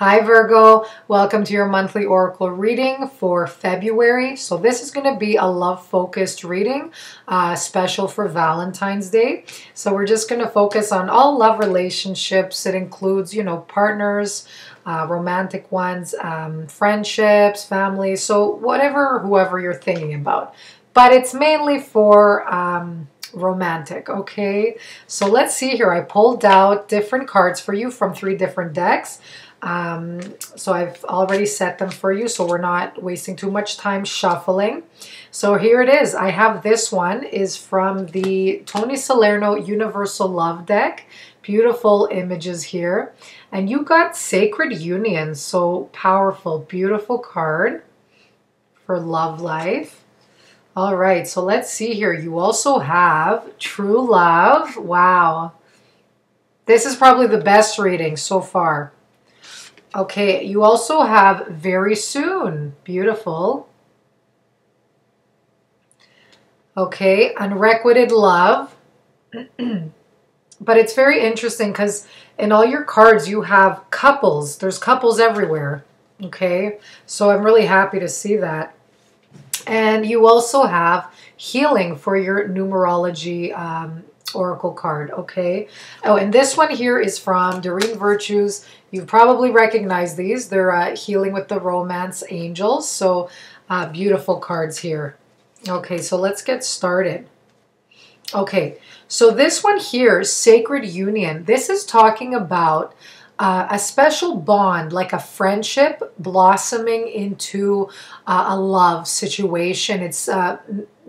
Hi Virgo, welcome to your monthly oracle reading for February. So this is going to be a love-focused reading, special for Valentine's Day. So we're just going to focus on all love relationships. It includes, partners, romantic ones, friendships, families, so whoever you're thinking about. But it's mainly for romantic. Okay, so let's see here. I pulled out different cards for you from 3 different decks. So I've already set them for you, so we're not wasting too much time shuffling. So here it is. I have this one is from the Tony Salerno Universal Love deck. Beautiful images here. And you got Sacred Union. So powerful, beautiful card for love life. All right, so let's see here. You also have True Love. Wow. This is probably the best reading so far. Okay, you also have Very Soon. Beautiful. Okay, Unrequited Love. But it's very interesting because in all your cards you have couples. There's couples everywhere. Okay, so I'm really happy to see that. And you also have Healing for your numerology oracle card. Okay. Oh, and this one here is from Doreen Virtues. You probably recognize these. They're Healing with the Romance Angels. So beautiful cards here. Okay, so let's get started. Okay, so this one here, Sacred Union. This is talking about a special bond, like a friendship blossoming into a love situation. It's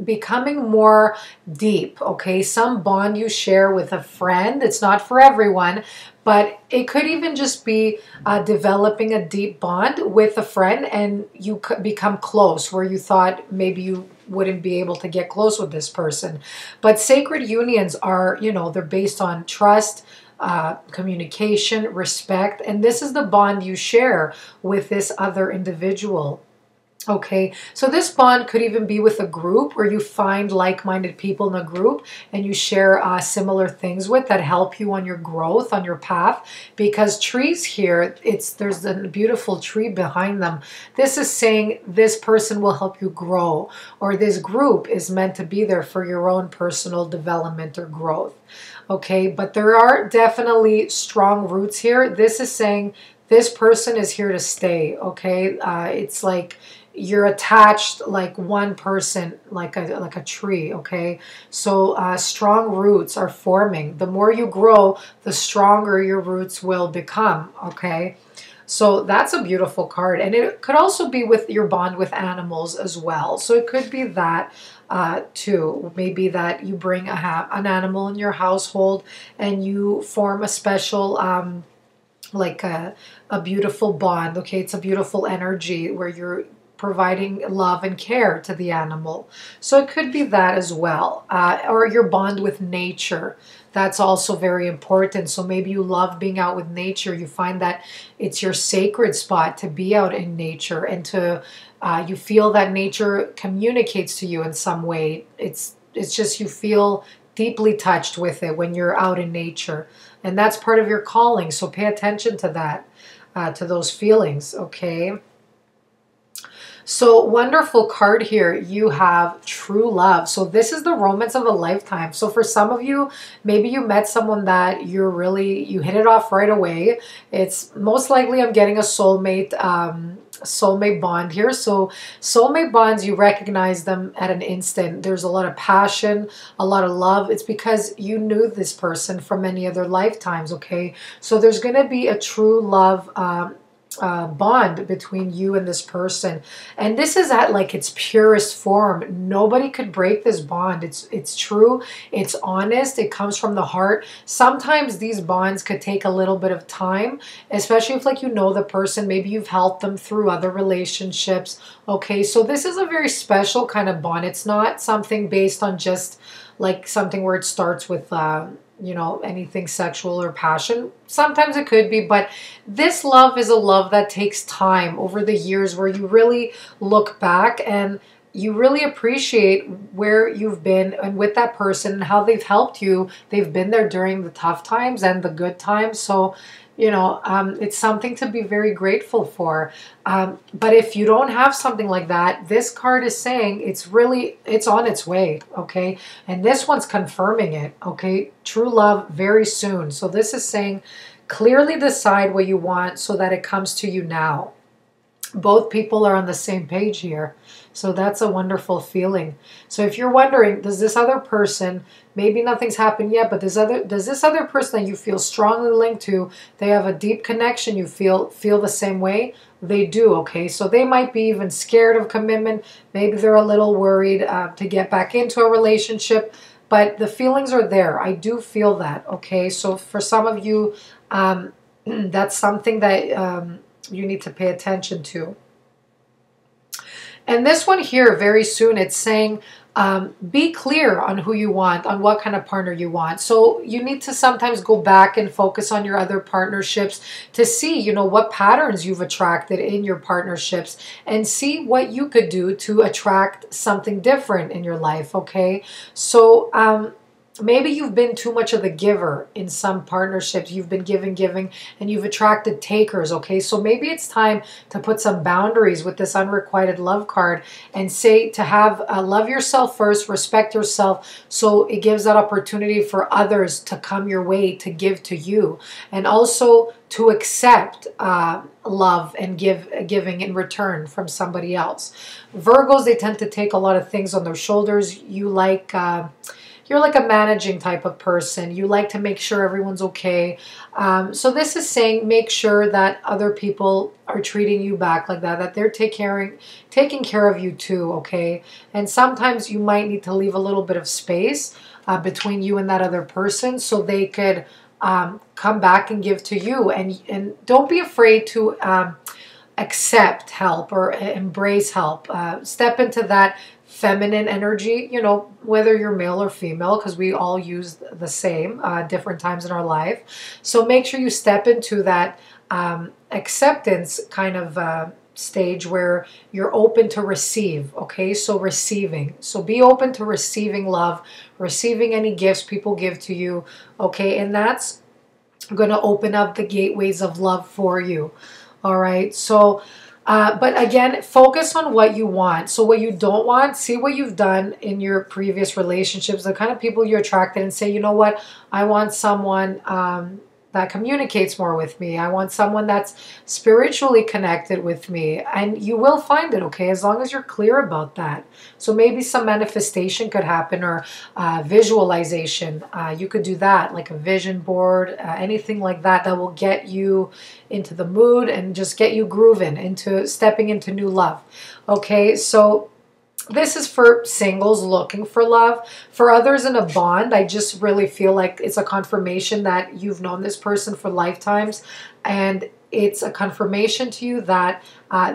becoming more deep, okay? Some bond you share with a friend. It's not for everyone, but it could even just be developing a deep bond with a friend, and you could become close where you thought maybe you wouldn't be able to get close with this person. But sacred unions are, they're based on trust, communication, respect, and this is the bond you share with this other individual. Okay, so this bond could even be with a group where you find like-minded people in a group and you share similar things with that help you on your growth, on your path. Because trees here, there's a beautiful tree behind them. This is saying this person will help you grow, or this group is meant to be there for your own personal development or growth. Okay, but there are definitely strong roots here. This is saying this person is here to stay. Okay, it's like you're attached like one person, like a tree. Okay, so strong roots are forming. The more you grow, the stronger your roots will become. Okay, so that's a beautiful card, and it could also be with your bond with animals as well. So it could be that too. Maybe that you bring an animal in your household and you form a special like a beautiful bond. Okay, it's a beautiful energy where you're providing love and care to the animal. So it could be that as well. Or your bond with nature. That's also very important. So maybe you love being out with nature. You find that it's your sacred spot to be out in nature, and to you feel that nature communicates to you in some way. It's just you feel deeply touched with it when you're out in nature. And that's part of your calling. So pay attention to that, to those feelings, okay? So wonderful card here. You have True Love. So this is the romance of a lifetime. So for some of you, maybe you met someone that you hit it off right away. It's most likely I'm getting a soulmate bond here. So soulmate bonds, you recognize them at an instant. There's a lot of passion, a lot of love. It's because you knew this person from many other lifetimes, okay? So there's going to be a true love bond between you and this person, and this is at like its purest form. Nobody could break this bond. It's true, it's honest, it comes from the heart. Sometimes these bonds could take a little bit of time, especially if like you know the person, maybe you've helped them through other relationships. Okay, so this is a very special kind of bond. It's not something based on just like something where it starts with anything sexual or passion. Sometimes it could be, but this love is a love that takes time over the years, where you really look back and you really appreciate where you've been and with that person and how they've helped you. They've been there during the tough times and the good times. So You know, it's something to be very grateful for. But if you don't have something like that, this card is saying it's on its way, okay? And this one's confirming it, okay? True love very soon. So this is saying clearly decide what you want so that it comes to you now. Both people are on the same page here. So that's a wonderful feeling. So if you're wondering, does this other person, maybe nothing's happened yet, but does this other person that you feel strongly linked to, they have a deep connection, you feel the same way? They do, okay? So they might be even scared of commitment. Maybe they're a little worried to get back into a relationship, but the feelings are there. I do feel that, okay? So for some of you, that's something that you need to pay attention to. And this one here, very soon, it's saying, be clear on who you want, on what kind of partner you want. So you need to sometimes go back and focus on your other partnerships to see, you know, what patterns you've attracted in your partnerships and see what you could do to attract something different in your life, okay? So, maybe you've been too much of the giver in some partnerships. You've been giving, and you've attracted takers, okay? So maybe it's time to put some boundaries with this unrequited love card and say to have love yourself first, respect yourself, so it gives that opportunity for others to come your way, to give to you, and also to accept love and giving in return from somebody else. Virgos, they tend to take a lot of things on their shoulders. You're like a managing type of person. You like to make sure everyone's okay. So this is saying make sure that other people are treating you back like that they're taking care of you too, okay? And sometimes you might need to leave a little bit of space between you and that other person so they could come back and give to you. And don't be afraid to accept help or embrace help. Step into that feminine energy, you know, whether you're male or female, because we all use the same different times in our life. So make sure you step into that acceptance kind of stage where you're open to receive, okay? So receiving. So be open to receiving love, receiving any gifts people give to you, okay? And that's going to open up the gateways of love for you, all right? So but again, focus on what you want. So what you don't want, see what you've done in your previous relationships, the kind of people you attracted, and say, you know what, I want someone that communicates more with me. I want someone that's spiritually connected with me. And you will find it, okay, as long as you're clear about that. So maybe some manifestation could happen, or visualization. You could do that, like a vision board, anything like that will get you into the mood and just get you grooving into stepping into new love. Okay, so this is for singles looking for love. For others in a bond, I just really feel like it's a confirmation that you've known this person for lifetimes, and it's a confirmation to you that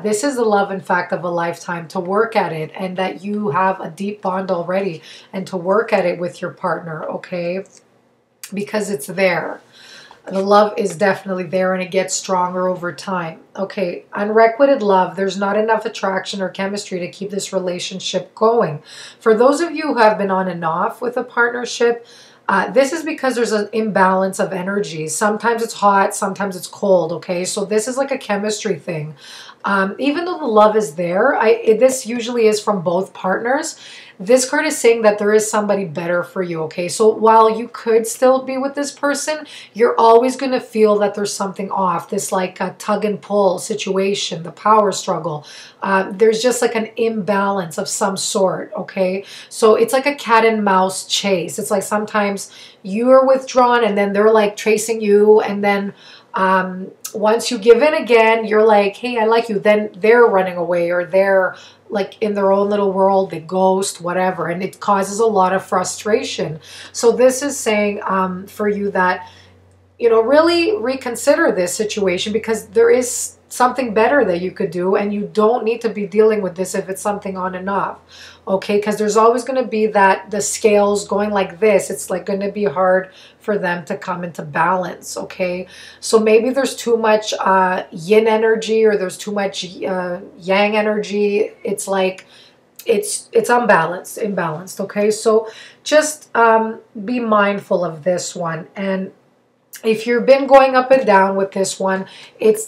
this is the love, in fact, of a lifetime, to work at it, and that you have a deep bond already, and to work at it with your partner, okay? Because it's there. The love is definitely there, and it gets stronger over time. Okay, unrequited love, there's not enough attraction or chemistry to keep this relationship going. For those of you who have been on and off with a partnership, this is because there's an imbalance of energy. Sometimes it's hot, sometimes it's cold, okay? So this is like a chemistry thing. Even though the love is there, this usually is from both partners. This card is saying that there is somebody better for you, okay? So while you could still be with this person, you're always going to feel that there's something off, this like a tug and pull situation, the power struggle. There's just like an imbalance of some sort, okay? So it's like a cat and mouse chase. It's like sometimes you are withdrawn and then they're like chasing you, and then once you give in again, you're like, hey, I like you. Then they're running away, or they're like in their own little world, they ghost, whatever. And it causes a lot of frustration. So this is saying for you that, you know, really reconsider this situation, because there is something better that you could do, and you don't need to be dealing with this if it's something on and off, okay? Because there's always going to be that the scales going like this. It's like going to be hard for them to come into balance, okay? So maybe there's too much yin energy, or there's too much yang energy. It's like it's imbalanced, okay? So just be mindful of this one. And if you've been going up and down with this one, it's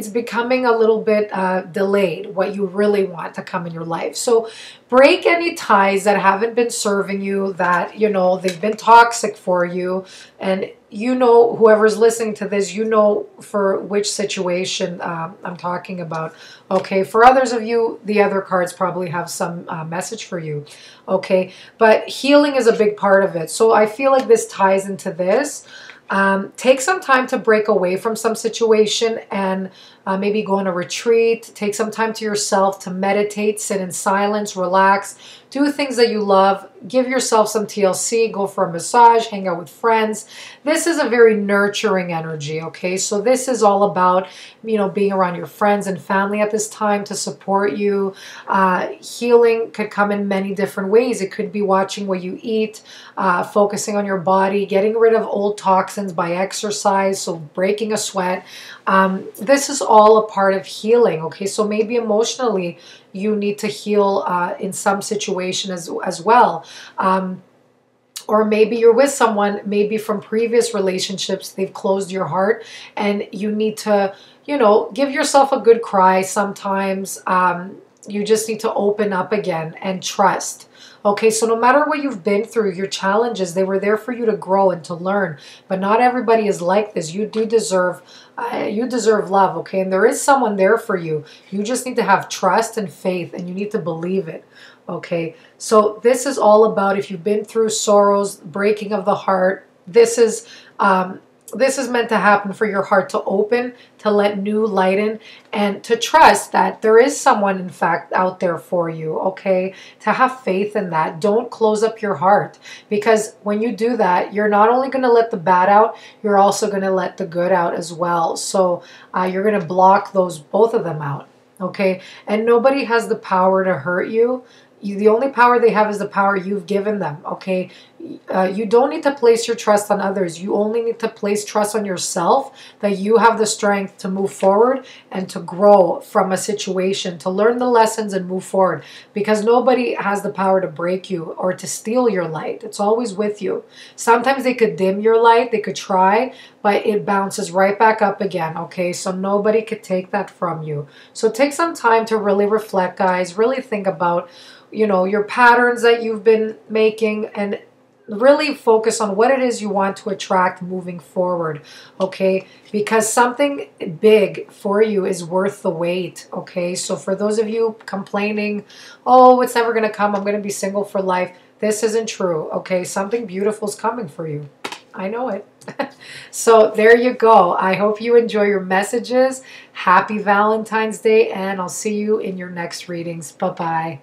becoming a little bit delayed, what you really want to come in your life. So break any ties that haven't been serving you, that, you know, they've been toxic for you. And you know, whoever's listening to this, you know for which situation I'm talking about. Okay, for others of you, the other cards probably have some message for you. Okay, but healing is a big part of it. So I feel like this ties into this. Take some time to break away from some situation and maybe go on a retreat. Take some time to yourself to meditate, sit in silence, relax, do things that you love. Give yourself some TLC, go for a massage, hang out with friends. This is a very nurturing energy, okay? So this is all about, you know, being around your friends and family at this time to support you. Healing could come in many different ways. It could be watching what you eat, focusing on your body, getting rid of old toxins by exercise, so breaking a sweat. This is all a part of healing, okay? So maybe emotionally you need to heal in some situation as well. Or maybe you're with someone, maybe from previous relationships, they've closed your heart and you need to, you know, give yourself a good cry sometimes. You just need to open up again and trust. Okay, so no matter what you've been through, your challenges, they were there for you to grow and to learn. But not everybody is like this. You do deserve, love, okay? And there is someone there for you. You just need to have trust and faith, and you need to believe it, okay? So this is all about, if you've been through sorrows, breaking of the heart, this is meant to happen for your heart to open, to let new light in, and to trust that there is someone, in fact, out there for you, okay? To have faith in that. Don't close up your heart, because when you do that, you're not only going to let the bad out, you're also going to let the good out as well. So you're going to block both of them out, okay? And nobody has the power to hurt you. The only power they have is the power you've given them, okay? You don't need to place your trust on others. You only need to place trust on yourself, that you have the strength to move forward and to grow from a situation, to learn the lessons and move forward, because nobody has the power to break you or to steal your light. It's always with you. Sometimes they could dim your light, they could try, but it bounces right back up again, okay? So nobody could take that from you. So take some time to really reflect, guys. Really think about, you know, your patterns that you've been making, and really focus on what it is you want to attract moving forward, okay? Because something big for you is worth the wait, okay? So for those of you complaining, oh, it's never going to come, I'm going to be single for life, this isn't true, okay? Something beautiful is coming for you. I know it. So there you go. I hope you enjoy your messages. Happy Valentine's Day, and I'll see you in your next readings. Bye-bye.